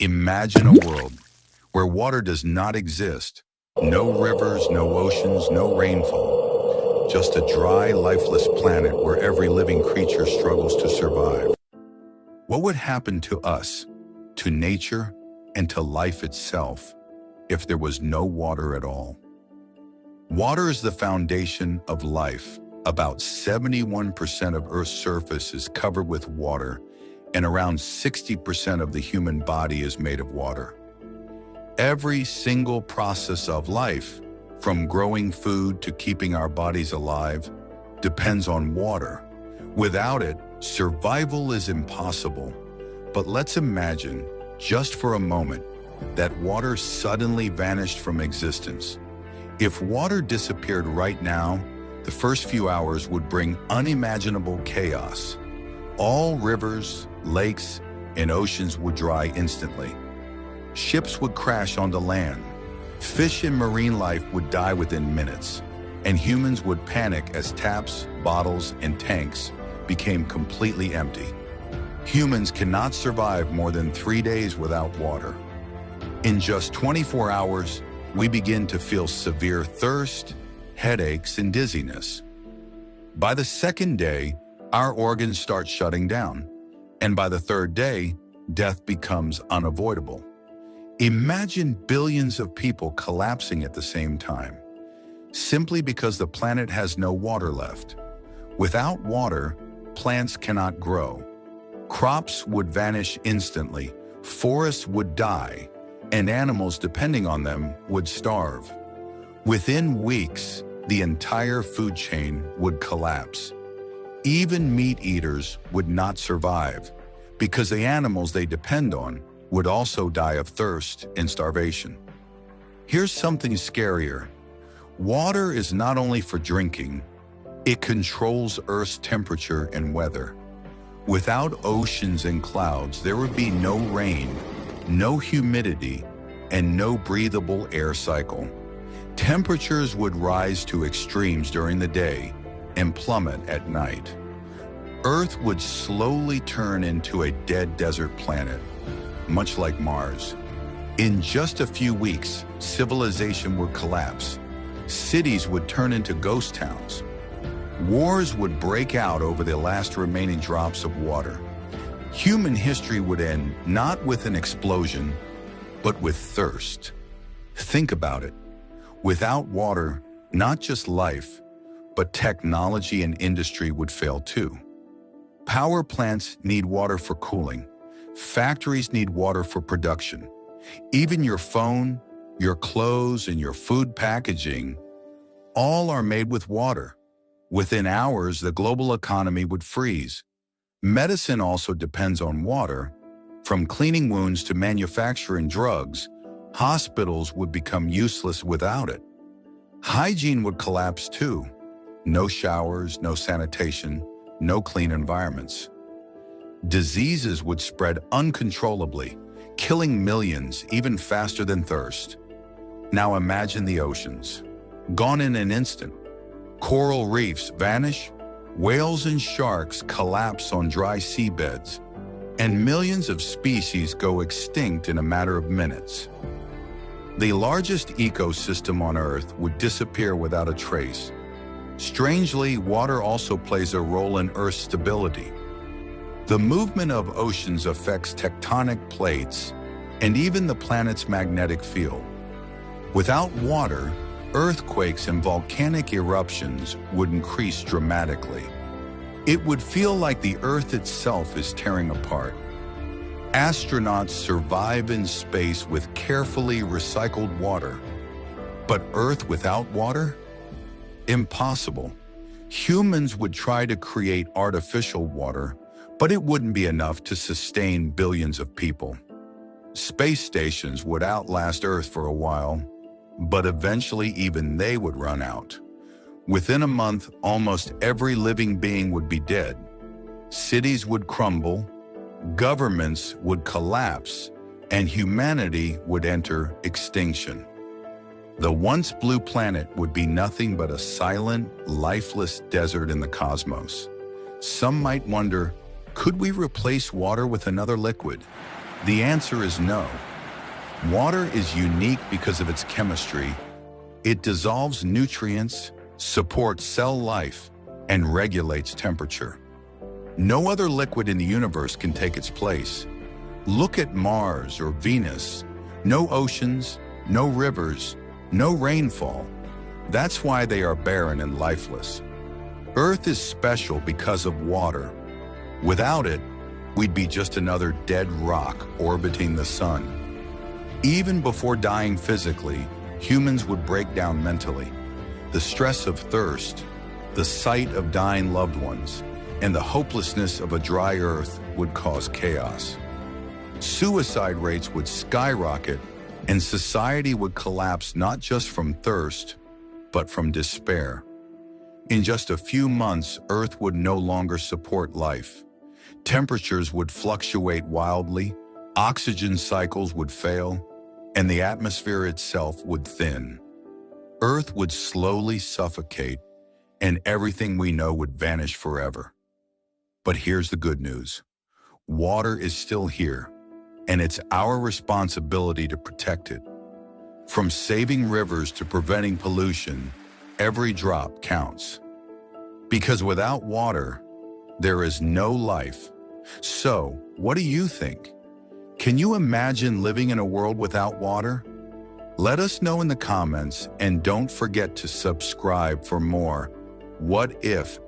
Imagine a world where water does not exist. No rivers, no oceans, no rainfall. Just a dry, lifeless planet where every living creature struggles to survive. What would happen to us, to nature, and to life itself if there was no water at all? Water is the foundation of life. About 71% of Earth's surface is covered with water, and around 60% of the human body is made of water. Every single process of life, from growing food to keeping our bodies alive, depends on water. Without it, survival is impossible. But let's imagine, just for a moment, that water suddenly vanished from existence. If water disappeared right now, the first few hours would bring unimaginable chaos. All rivers, lakes, and oceans would dry instantly. Ships would crash onto land. Fish and marine life would die within minutes, and humans would panic as taps, bottles, and tanks became completely empty. Humans cannot survive more than 3 days without water. In just 24 hours, we begin to feel severe thirst, headaches, and dizziness. By the second day, our organs start shutting down, and by the third day, death becomes unavoidable. Imagine billions of people collapsing at the same time, simply because the planet has no water left. Without water, plants cannot grow. Crops would vanish instantly, forests would die, and animals depending on them would starve. Within weeks, the entire food chain would collapse. Even meat eaters would not survive, because the animals they depend on would also die of thirst and starvation. Here's something scarier. Water is not only for drinking, it controls Earth's temperature and weather. Without oceans and clouds, there would be no rain, no humidity, and no breathable air cycle. Temperatures would rise to extremes during the day and plummet at night. Earth would slowly turn into a dead desert planet, much like Mars. In just a few weeks, civilization would collapse. Cities would turn into ghost towns. Wars would break out over the last remaining drops of water. Human history would end not with an explosion, but with thirst. Think about it. Without water, not just life, but technology and industry would fail too. Power plants need water for cooling. Factories need water for production. Even your phone, your clothes, and your food packaging, all are made with water. Within hours, the global economy would freeze. Medicine also depends on water. From cleaning wounds to manufacturing drugs, hospitals would become useless without it. Hygiene would collapse too. No showers, no sanitation, no clean environments. Diseases would spread uncontrollably, killing millions even faster than thirst. Now imagine the oceans. Gone in an instant. Coral reefs vanish, whales and sharks collapse on dry seabeds, and millions of species go extinct in a matter of minutes. The largest ecosystem on Earth would disappear without a trace. Strangely, water also plays a role in Earth's stability. The movement of oceans affects tectonic plates and even the planet's magnetic field. Without water, earthquakes and volcanic eruptions would increase dramatically. It would feel like the Earth itself is tearing apart. Astronauts survive in space with carefully recycled water. But Earth without water? Impossible. Humans would try to create artificial water, but it wouldn't be enough to sustain billions of people. Space stations would outlast Earth for a while, but eventually even they would run out. Within a month, almost every living being would be dead. Cities would crumble, governments would collapse, and humanity would enter extinction. The once blue planet would be nothing but a silent, lifeless desert in the cosmos. Some might wonder, could we replace water with another liquid? The answer is no. Water is unique because of its chemistry. It dissolves nutrients, supports cell life, and regulates temperature. No other liquid in the universe can take its place. Look at Mars or Venus. No oceans, no rivers, no rainfall. That's why they are barren and lifeless. Earth is special because of water. Without it, we'd be just another dead rock orbiting the sun. Even before dying physically, humans would break down mentally. The stress of thirst, the sight of dying loved ones, and the hopelessness of a dry earth would cause chaos. Suicide rates would skyrocket, and society would collapse not just from thirst, but from despair. In just a few months, Earth would no longer support life. Temperatures would fluctuate wildly, oxygen cycles would fail, and the atmosphere itself would thin. Earth would slowly suffocate, and everything we know would vanish forever. But here's the good news. Water is still here, and it's our responsibility to protect it. From saving rivers to preventing pollution, every drop counts. Because without water, there is no life. So, what do you think? Can you imagine living in a world without water? Let us know in the comments, and don't forget to subscribe for more What If